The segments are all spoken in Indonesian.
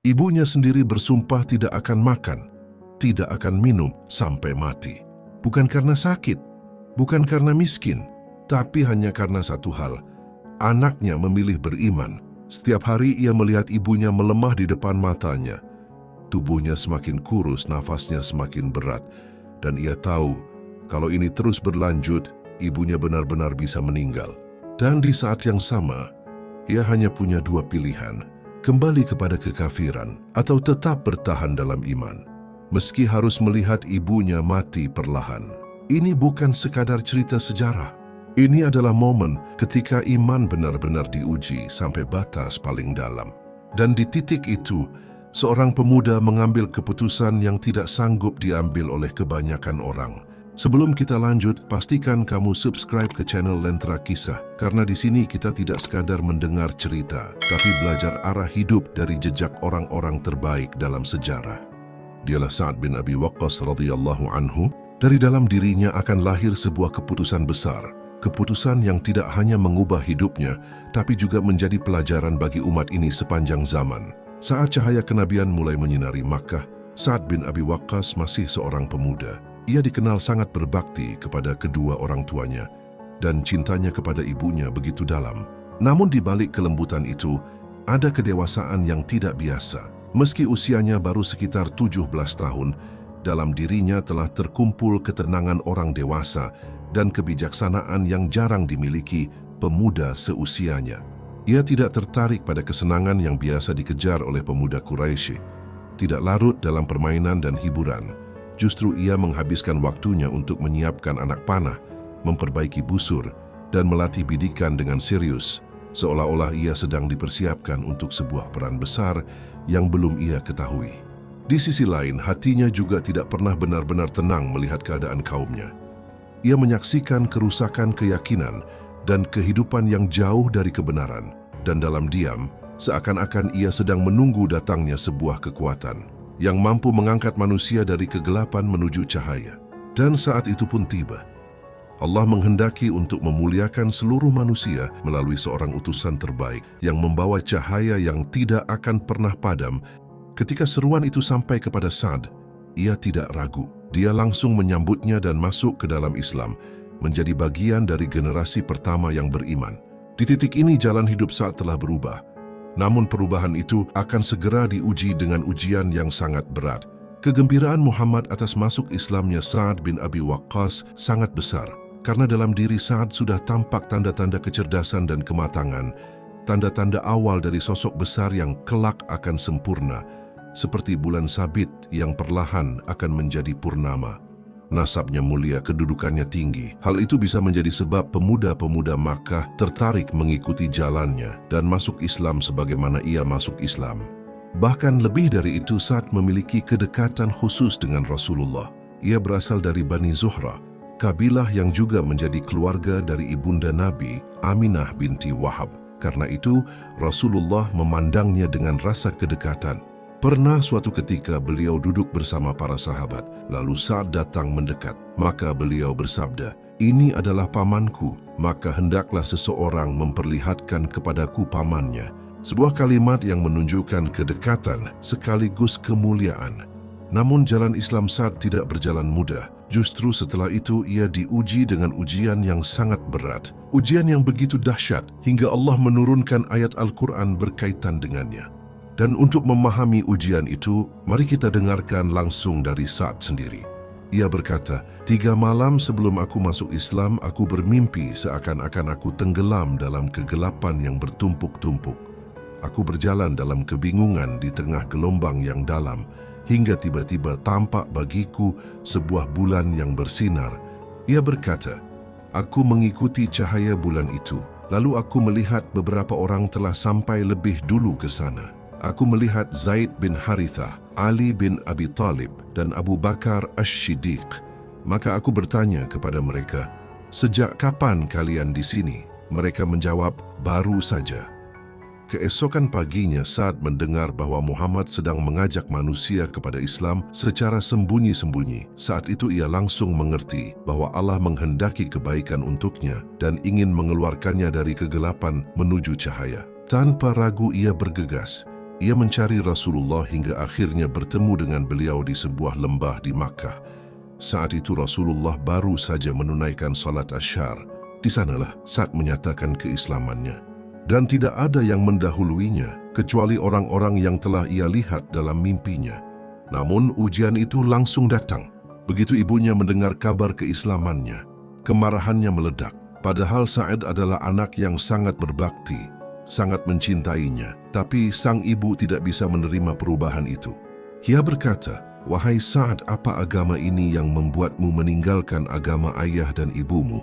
Ibunya sendiri bersumpah tidak akan makan, tidak akan minum sampai mati. Bukan karena sakit, bukan karena miskin, tapi hanya karena satu hal. Anaknya memilih beriman. Setiap hari ia melihat ibunya melemah di depan matanya. Tubuhnya semakin kurus, nafasnya semakin berat. Dan ia tahu, kalau ini terus berlanjut, ibunya benar-benar bisa meninggal. Dan di saat yang sama, ia hanya punya dua pilihan. Kembali kepada kekafiran atau tetap bertahan dalam iman. Meski harus melihat ibunya mati perlahan. Ini bukan sekadar cerita sejarah. Ini adalah momen ketika iman benar-benar diuji sampai batas paling dalam. Dan di titik itu, seorang pemuda mengambil keputusan yang tidak sanggup diambil oleh kebanyakan orang. Sebelum kita lanjut, pastikan kamu subscribe ke channel Lentera Kisah, karena di sini kita tidak sekadar mendengar cerita, tapi belajar arah hidup dari jejak orang-orang terbaik dalam sejarah. Dialah Sa'ad bin Abi Waqqas radhiyallahu anhu. Dari dalam dirinya akan lahir sebuah keputusan besar, keputusan yang tidak hanya mengubah hidupnya, tapi juga menjadi pelajaran bagi umat ini sepanjang zaman. Saat cahaya kenabian mulai menyinari Makkah, Sa'ad bin Abi Waqqas masih seorang pemuda. Ia dikenal sangat berbakti kepada kedua orang tuanya, dan cintanya kepada ibunya begitu dalam. Namun di balik kelembutan itu, ada kedewasaan yang tidak biasa. Meski usianya baru sekitar 17 tahun, dalam dirinya telah terkumpul ketenangan orang dewasa dan kebijaksanaan yang jarang dimiliki pemuda seusianya. Ia tidak tertarik pada kesenangan yang biasa dikejar oleh pemuda Quraisy, tidak larut dalam permainan dan hiburan. Justru ia menghabiskan waktunya untuk menyiapkan anak panah, memperbaiki busur, dan melatih bidikan dengan serius, seolah-olah ia sedang dipersiapkan untuk sebuah peran besar yang belum ia ketahui. Di sisi lain, hatinya juga tidak pernah benar-benar tenang melihat keadaan kaumnya. Ia menyaksikan kerusakan keyakinan dan kehidupan yang jauh dari kebenaran, dan dalam diam, seakan-akan ia sedang menunggu datangnya sebuah kekuatan yang mampu mengangkat manusia dari kegelapan menuju cahaya. Dan saat itu pun tiba. Allah menghendaki untuk memuliakan seluruh manusia melalui seorang utusan terbaik yang membawa cahaya yang tidak akan pernah padam. Ketika seruan itu sampai kepada Sa'ad, ia tidak ragu. Dia langsung menyambutnya dan masuk ke dalam Islam, menjadi bagian dari generasi pertama yang beriman. Di titik ini jalan hidup Sa'ad telah berubah. Namun perubahan itu akan segera diuji dengan ujian yang sangat berat. Kegembiraan Muhammad atas masuk Islamnya Sa'ad bin Abi Waqqas sangat besar, karena dalam diri Sa'ad sudah tampak tanda-tanda kecerdasan dan kematangan, tanda-tanda awal dari sosok besar yang kelak akan sempurna, seperti bulan sabit yang perlahan akan menjadi purnama. Nasabnya mulia, kedudukannya tinggi. Hal itu bisa menjadi sebab pemuda-pemuda Makkah tertarik mengikuti jalannya dan masuk Islam sebagaimana ia masuk Islam. Bahkan lebih dari itu, Sa'ad memiliki kedekatan khusus dengan Rasulullah. Ia berasal dari Bani Zuhra, kabilah yang juga menjadi keluarga dari ibunda Nabi, Aminah binti Wahab. Karena itu, Rasulullah memandangnya dengan rasa kedekatan. Pernah suatu ketika beliau duduk bersama para sahabat, lalu Sa'ad datang mendekat. Maka beliau bersabda, "Ini adalah pamanku, maka hendaklah seseorang memperlihatkan kepadaku pamannya." Sebuah kalimat yang menunjukkan kedekatan sekaligus kemuliaan. Namun jalan Islam Sa'ad tidak berjalan mudah. Justru setelah itu ia diuji dengan ujian yang sangat berat. Ujian yang begitu dahsyat hingga Allah menurunkan ayat Al-Quran berkaitan dengannya. Dan untuk memahami ujian itu, mari kita dengarkan langsung dari Sa'ad sendiri. Ia berkata, 3 malam sebelum aku masuk Islam, aku bermimpi seakan-akan aku tenggelam dalam kegelapan yang bertumpuk-tumpuk. Aku berjalan dalam kebingungan di tengah gelombang yang dalam, hingga tiba-tiba tampak bagiku sebuah bulan yang bersinar. Ia berkata, aku mengikuti cahaya bulan itu, lalu aku melihat beberapa orang telah sampai lebih dulu ke sana. Aku melihat Zaid bin Harithah, Ali bin Abi Talib, dan Abu Bakar Ash-Shiddiq. Maka aku bertanya kepada mereka, "Sejak kapan kalian di sini?" Mereka menjawab, "Baru saja." Keesokan paginya, Sa'ad mendengar bahwa Muhammad sedang mengajak manusia kepada Islam secara sembunyi-sembunyi. Saat itu ia langsung mengerti bahwa Allah menghendaki kebaikan untuknya dan ingin mengeluarkannya dari kegelapan menuju cahaya. Tanpa ragu ia bergegas. Ia mencari Rasulullah hingga akhirnya bertemu dengan beliau di sebuah lembah di Makkah. Saat itu Rasulullah baru saja menunaikan salat Asyar. Di sanalah Sa'd menyatakan keislamannya. Dan tidak ada yang mendahuluinya kecuali orang-orang yang telah ia lihat dalam mimpinya. Namun ujian itu langsung datang. Begitu ibunya mendengar kabar keislamannya, kemarahannya meledak. Padahal Sa'd adalah anak yang sangat berbakti, sangat mencintainya, tapi sang ibu tidak bisa menerima perubahan itu. Ia berkata, "Wahai Sa'd, apa agama ini yang membuatmu meninggalkan agama ayah dan ibumu?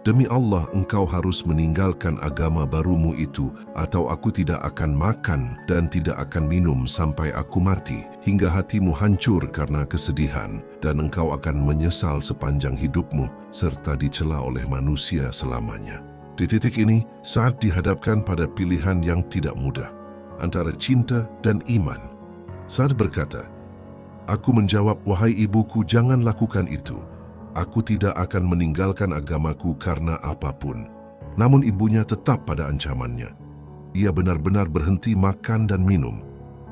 Demi Allah, engkau harus meninggalkan agama barumu itu, atau aku tidak akan makan dan tidak akan minum sampai aku mati, hingga hatimu hancur karena kesedihan, dan engkau akan menyesal sepanjang hidupmu, serta dicela oleh manusia selamanya." Di titik ini, Sa'd dihadapkan pada pilihan yang tidak mudah, antara cinta dan iman. Sa'd berkata, "Aku menjawab, wahai ibuku, jangan lakukan itu. Aku tidak akan meninggalkan agamaku karena apapun." Namun ibunya tetap pada ancamannya. Ia benar-benar berhenti makan dan minum.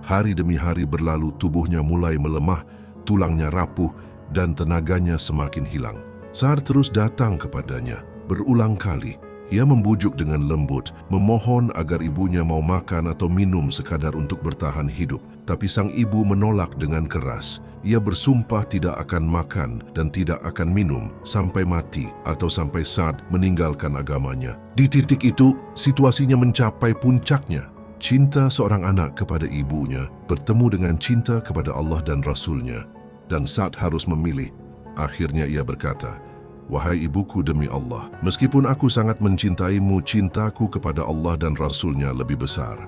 Hari demi hari berlalu, tubuhnya mulai melemah, tulangnya rapuh, dan tenaganya semakin hilang. Sa'd terus datang kepadanya, berulang kali. Ia membujuk dengan lembut, memohon agar ibunya mau makan atau minum sekadar untuk bertahan hidup. Tapi sang ibu menolak dengan keras. Ia bersumpah tidak akan makan dan tidak akan minum sampai mati atau sampai Sa'd meninggalkan agamanya. Di titik itu, situasinya mencapai puncaknya. Cinta seorang anak kepada ibunya bertemu dengan cinta kepada Allah dan Rasul-Nya. Dan Sa'd harus memilih. Akhirnya ia berkata, "Wahai ibuku, demi Allah, meskipun aku sangat mencintaimu, cintaku kepada Allah dan Rasul-Nya lebih besar.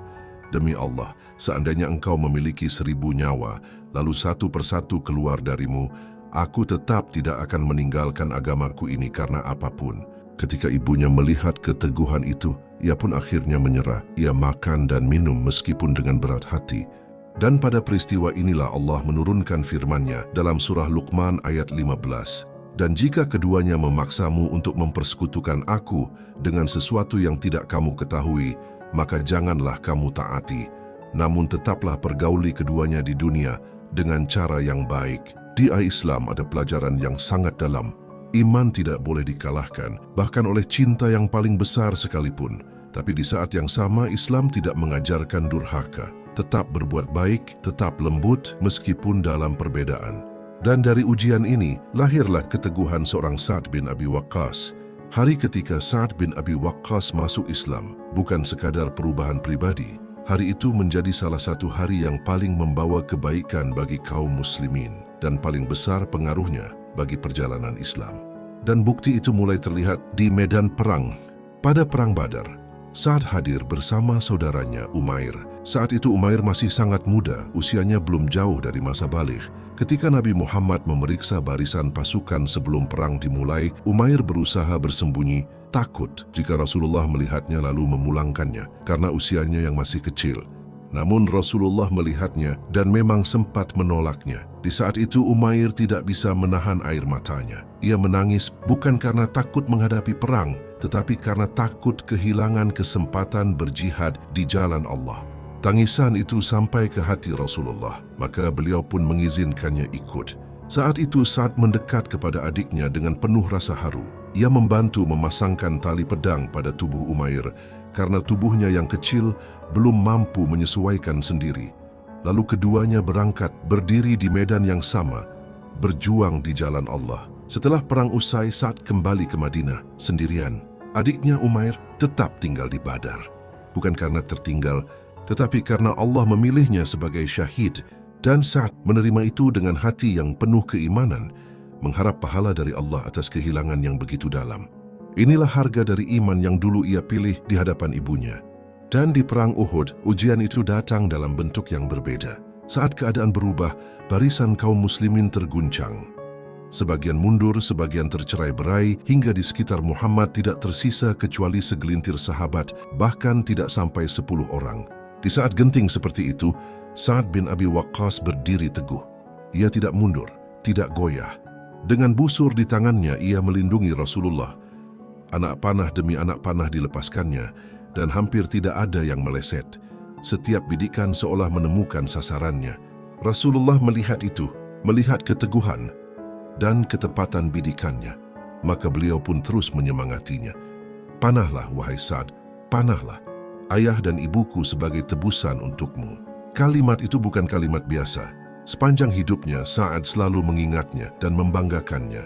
Demi Allah, seandainya engkau memiliki 1000 nyawa, lalu satu persatu keluar darimu, aku tetap tidak akan meninggalkan agamaku ini karena apapun." Ketika ibunya melihat keteguhan itu, ia pun akhirnya menyerah. Ia makan dan minum meskipun dengan berat hati. Dan pada peristiwa inilah Allah menurunkan firman-Nya dalam surah Luqman ayat 15. "Dan jika keduanya memaksamu untuk mempersekutukan aku dengan sesuatu yang tidak kamu ketahui, maka janganlah kamu taati. Namun tetaplah pergauli keduanya di dunia dengan cara yang baik." Di Islam ada pelajaran yang sangat dalam. Iman tidak boleh dikalahkan, bahkan oleh cinta yang paling besar sekalipun. Tapi di saat yang sama, Islam tidak mengajarkan durhaka. Tetap berbuat baik, tetap lembut meskipun dalam perbedaan. Dan dari ujian ini, lahirlah keteguhan seorang Sa'd bin Abi Waqqas. Hari ketika Sa'd bin Abi Waqqas masuk Islam, bukan sekadar perubahan pribadi. Hari itu menjadi salah satu hari yang paling membawa kebaikan bagi kaum muslimin dan paling besar pengaruhnya bagi perjalanan Islam. Dan bukti itu mulai terlihat di medan perang. Pada Perang Badar, Sa'd hadir bersama saudaranya Umair. Saat itu Umair masih sangat muda, usianya belum jauh dari masa baligh. Ketika Nabi Muhammad memeriksa barisan pasukan sebelum perang dimulai, Umair berusaha bersembunyi, takut jika Rasulullah melihatnya lalu memulangkannya karena usianya yang masih kecil. Namun Rasulullah melihatnya dan memang sempat menolaknya. Di saat itu Umair tidak bisa menahan air matanya. Ia menangis bukan karena takut menghadapi perang, tetapi karena takut kehilangan kesempatan berjihad di jalan Allah. Tangisan itu sampai ke hati Rasulullah, maka beliau pun mengizinkannya ikut. Saat itu Sa'd mendekat kepada adiknya dengan penuh rasa haru. Ia membantu memasangkan tali pedang pada tubuh Umair karena tubuhnya yang kecil belum mampu menyesuaikan sendiri. Lalu keduanya berangkat berdiri di medan yang sama, berjuang di jalan Allah. Setelah perang usai, Sa'd kembali ke Madinah sendirian. Adiknya Umair tetap tinggal di Badar. Bukan karena tertinggal, tetapi karena Allah memilihnya sebagai syahid, dan Sa'd menerima itu dengan hati yang penuh keimanan, mengharap pahala dari Allah atas kehilangan yang begitu dalam. Inilah harga dari iman yang dulu ia pilih di hadapan ibunya. Dan di Perang Uhud, ujian itu datang dalam bentuk yang berbeda. Saat keadaan berubah, barisan kaum muslimin terguncang. Sebagian mundur, sebagian tercerai-berai, hingga di sekitar Muhammad tidak tersisa kecuali segelintir sahabat, bahkan tidak sampai 10 orang. Di saat genting seperti itu, Sa'd bin Abi Waqqas berdiri teguh. Ia tidak mundur, tidak goyah. Dengan busur di tangannya, ia melindungi Rasulullah. Anak panah demi anak panah dilepaskannya, dan hampir tidak ada yang meleset. Setiap bidikan seolah menemukan sasarannya. Rasulullah melihat itu, melihat keteguhan dan ketepatan bidikannya. Maka beliau pun terus menyemangatinya. Panahlah, wahai Sa'd, panahlah. Ayah dan ibuku sebagai tebusan untukmu. Kalimat itu bukan kalimat biasa. Sepanjang hidupnya, Sa'd selalu mengingatnya dan membanggakannya.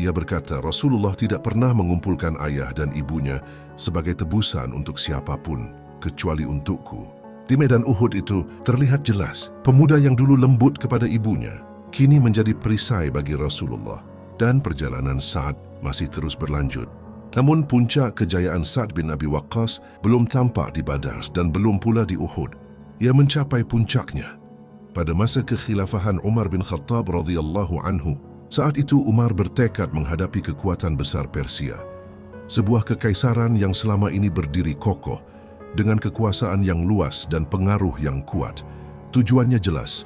Ia berkata, Rasulullah tidak pernah mengumpulkan ayah dan ibunya sebagai tebusan untuk siapapun, kecuali untukku. Di medan Uhud itu terlihat jelas, pemuda yang dulu lembut kepada ibunya, kini menjadi perisai bagi Rasulullah. Dan perjalanan Sa'd masih terus berlanjut. Namun puncak kejayaan Sa'd bin Abi Waqqas belum tampak di Badar dan belum pula di Uhud. Ia mencapai puncaknya pada masa kekhilafahan Umar bin Khattab radhiyallahu anhu. Saat itu Umar bertekad menghadapi kekuatan besar Persia, sebuah kekaisaran yang selama ini berdiri kokoh dengan kekuasaan yang luas dan pengaruh yang kuat. Tujuannya jelas,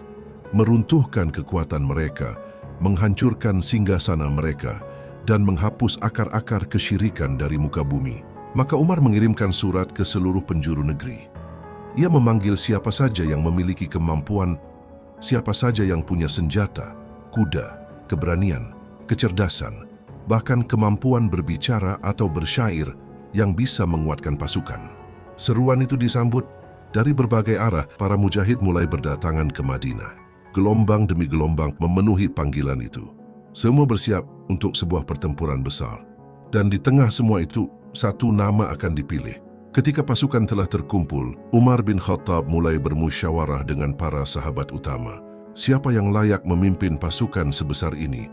meruntuhkan kekuatan mereka, menghancurkan singgasana mereka, dan menghapus akar-akar kesyirikan dari muka bumi. Maka Umar mengirimkan surat ke seluruh penjuru negeri. Ia memanggil siapa saja yang memiliki kemampuan, siapa saja yang punya senjata, kuda, keberanian, kecerdasan, bahkan kemampuan berbicara atau bersyair yang bisa menguatkan pasukan. Seruan itu disambut dari berbagai arah. Para mujahid mulai berdatangan ke Madinah. Gelombang demi gelombang memenuhi panggilan itu. Semua bersiap untuk sebuah pertempuran besar. Dan di tengah semua itu, satu nama akan dipilih. Ketika pasukan telah terkumpul, Umar bin Khattab mulai bermusyawarah dengan para sahabat utama. Siapa yang layak memimpin pasukan sebesar ini?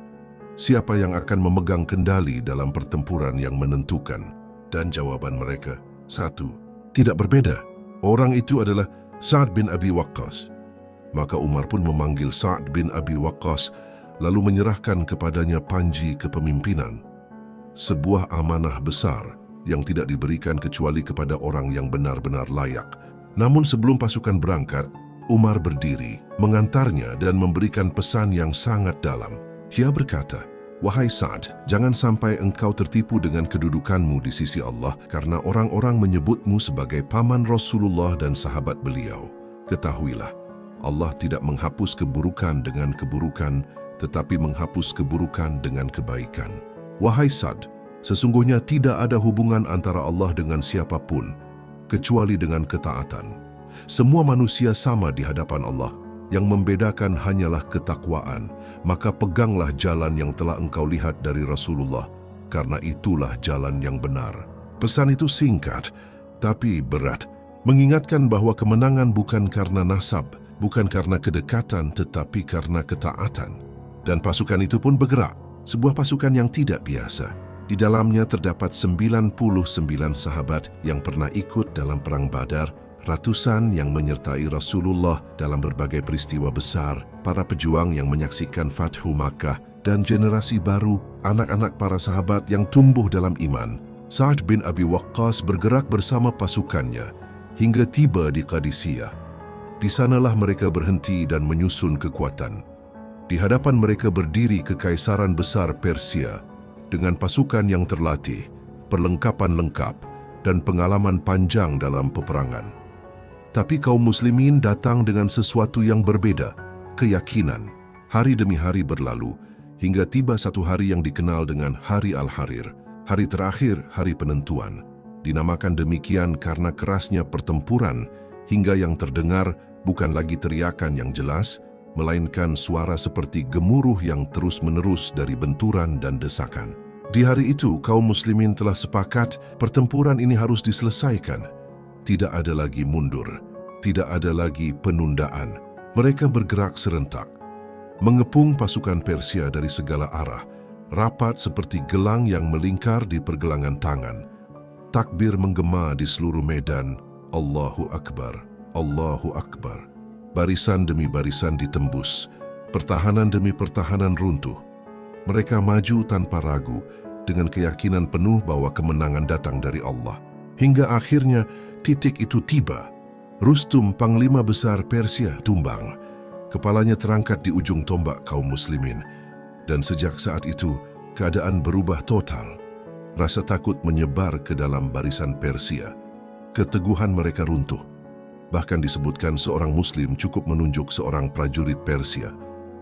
Siapa yang akan memegang kendali dalam pertempuran yang menentukan? Dan jawaban mereka, satu, tidak berbeda. Orang itu adalah Sa'd bin Abi Waqqas. Maka Umar pun memanggil Sa'd bin Abi Waqqas, lalu menyerahkan kepadanya panji kepemimpinan. Sebuah amanah besar yang tidak diberikan kecuali kepada orang yang benar-benar layak. Namun sebelum pasukan berangkat, Umar berdiri, mengantarnya dan memberikan pesan yang sangat dalam. Ia berkata, wahai Sa'd, jangan sampai engkau tertipu dengan kedudukanmu di sisi Allah karena orang-orang menyebutmu sebagai paman Rasulullah dan sahabat beliau. Ketahuilah, Allah tidak menghapus keburukan dengan keburukan, tetapi menghapus keburukan dengan kebaikan. Wahai Sa'd, sesungguhnya tidak ada hubungan antara Allah dengan siapapun, kecuali dengan ketaatan. Semua manusia sama di hadapan Allah. Yang membedakan hanyalah ketakwaan. Maka peganglah jalan yang telah engkau lihat dari Rasulullah, karena itulah jalan yang benar. Pesan itu singkat, tapi berat. Mengingatkan bahwa kemenangan bukan karena nasab, bukan karena kedekatan, tetapi karena ketaatan. Dan pasukan itu pun bergerak, sebuah pasukan yang tidak biasa. Di dalamnya terdapat 99 sahabat yang pernah ikut dalam Perang Badar, ratusan yang menyertai Rasulullah dalam berbagai peristiwa besar, para pejuang yang menyaksikan Fathu Makkah, dan generasi baru, anak-anak para sahabat yang tumbuh dalam iman. Sa'd bin Abi Waqqas bergerak bersama pasukannya hingga tiba di Qadisiyah. Di sanalah mereka berhenti dan menyusun kekuatan. Di hadapan mereka berdiri kekaisaran besar Persia dengan pasukan yang terlatih, perlengkapan lengkap, dan pengalaman panjang dalam peperangan. Tapi kaum muslimin datang dengan sesuatu yang berbeda, keyakinan. Hari demi hari berlalu, hingga tiba satu hari yang dikenal dengan Hari Al-Harir, hari terakhir, hari penentuan. Dinamakan demikian karena kerasnya pertempuran, hingga yang terdengar bukan lagi teriakan yang jelas, melainkan suara seperti gemuruh yang terus-menerus dari benturan dan desakan. Di hari itu, kaum muslimin telah sepakat pertempuran ini harus diselesaikan. Tidak ada lagi mundur, tidak ada lagi penundaan. Mereka bergerak serentak, mengepung pasukan Persia dari segala arah, rapat seperti gelang yang melingkar di pergelangan tangan. Takbir menggema di seluruh medan, Allahu Akbar, Allahu Akbar. Barisan demi barisan ditembus, pertahanan demi pertahanan runtuh. Mereka maju tanpa ragu, dengan keyakinan penuh bahwa kemenangan datang dari Allah. Hingga akhirnya titik itu tiba. Rustum, panglima besar Persia, tumbang. Kepalanya terangkat di ujung tombak kaum muslimin. Dan sejak saat itu, keadaan berubah total. Rasa takut menyebar ke dalam barisan Persia. Keteguhan mereka runtuh. Bahkan disebutkan seorang Muslim cukup menunjuk seorang prajurit Persia,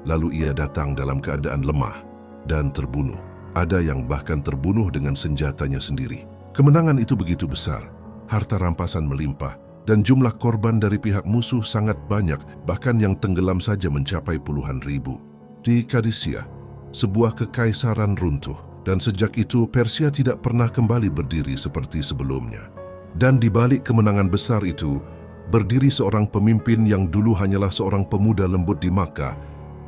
lalu ia datang dalam keadaan lemah dan terbunuh. Ada yang bahkan terbunuh dengan senjatanya sendiri. Kemenangan itu begitu besar, harta rampasan melimpah, dan jumlah korban dari pihak musuh sangat banyak, bahkan yang tenggelam saja mencapai puluhan ribu. Di Qadisiyah, sebuah kekaisaran runtuh, dan sejak itu Persia tidak pernah kembali berdiri seperti sebelumnya. Dan di balik kemenangan besar itu, berdiri seorang pemimpin yang dulu hanyalah seorang pemuda lembut di Makkah,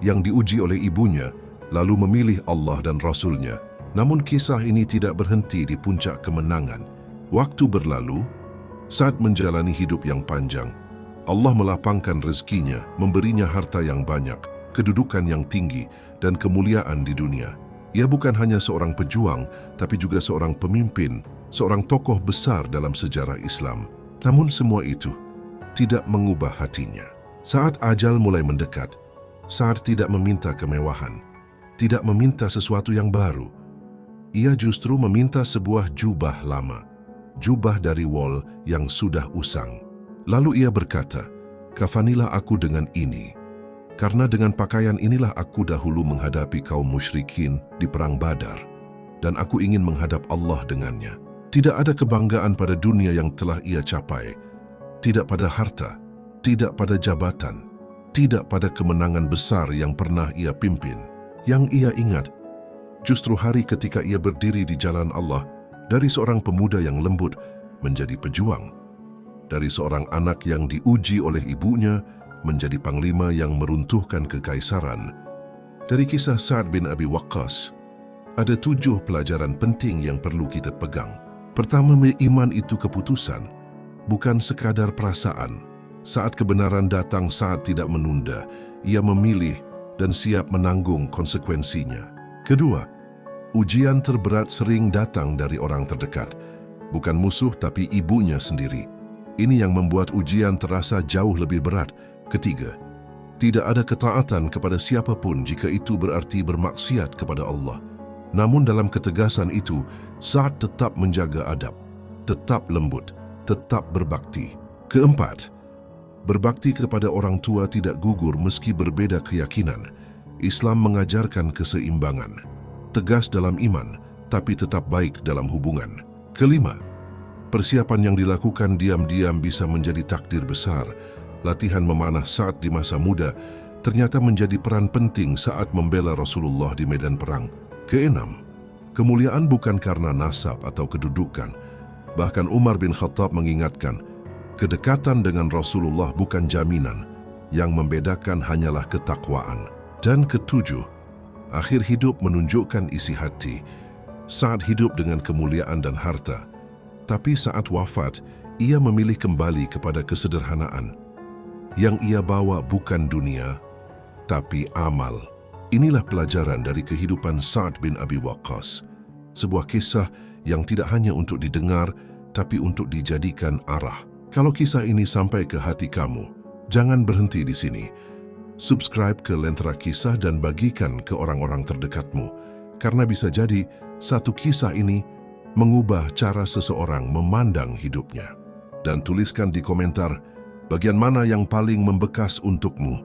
yang diuji oleh ibunya, lalu memilih Allah dan Rasul-Nya. Namun kisah ini tidak berhenti di puncak kemenangan. Waktu berlalu, saat menjalani hidup yang panjang, Allah melapangkan rezekinya, memberinya harta yang banyak, kedudukan yang tinggi, dan kemuliaan di dunia. Ia bukan hanya seorang pejuang, tapi juga seorang pemimpin, seorang tokoh besar dalam sejarah Islam. Namun semua itu tidak mengubah hatinya. Saat ajal mulai mendekat, Sa'ad tidak meminta kemewahan, tidak meminta sesuatu yang baru. Ia justru meminta sebuah jubah lama, jubah dari wol yang sudah usang. Lalu ia berkata, "Kafanilah aku dengan ini, karena dengan pakaian inilah aku dahulu menghadapi kaum musyrikin di perang Badar, dan aku ingin menghadap Allah dengannya." Tidak ada kebanggaan pada dunia yang telah ia capai, tidak pada harta, tidak pada jabatan, tidak pada kemenangan besar yang pernah ia pimpin. Yang ia ingat, justru hari ketika ia berdiri di jalan Allah, dari seorang pemuda yang lembut menjadi pejuang, dari seorang anak yang diuji oleh ibunya menjadi panglima yang meruntuhkan kekaisaran. Dari kisah Sa'ad bin Abi Waqqas, ada 7 pelajaran penting yang perlu kita pegang. Pertama, iman itu keputusan, bukan sekadar perasaan. Saat kebenaran datang, Sa'ad tidak menunda. Ia memilih dan siap menanggung konsekuensinya. Kedua, ujian terberat sering datang dari orang terdekat. Bukan musuh, tapi ibunya sendiri. Ini yang membuat ujian terasa jauh lebih berat. Ketiga, tidak ada ketaatan kepada siapapun jika itu berarti bermaksiat kepada Allah. Namun dalam ketegasan itu, Sa'ad tetap menjaga adab, tetap lembut, tetap berbakti. Keempat, berbakti kepada orang tua tidak gugur meski berbeda keyakinan. Islam mengajarkan keseimbangan, tegas dalam iman, tapi tetap baik dalam hubungan. Kelima, persiapan yang dilakukan diam-diam bisa menjadi takdir besar. Latihan memanah Sa'ad di masa muda ternyata menjadi peran penting saat membela Rasulullah di medan perang. Keenam, kemuliaan bukan karena nasab atau kedudukan. Bahkan Umar bin Khattab mengingatkan, kedekatan dengan Rasulullah bukan jaminan, yang membedakan hanyalah ketakwaan. Dan ketujuh, akhir hidup menunjukkan isi hati. Sa'ad hidup dengan kemuliaan dan harta, tapi saat wafat, ia memilih kembali kepada kesederhanaan. Yang ia bawa bukan dunia, tapi amal. Inilah pelajaran dari kehidupan Sa'ad bin Abi Waqqas. Sebuah kisah yang tidak hanya untuk didengar, tapi untuk dijadikan arah. Kalau kisah ini sampai ke hati kamu, jangan berhenti di sini. Subscribe ke Lentera Kisah dan bagikan ke orang-orang terdekatmu. Karena bisa jadi, satu kisah ini mengubah cara seseorang memandang hidupnya. Dan tuliskan di komentar, bagian mana yang paling membekas untukmu.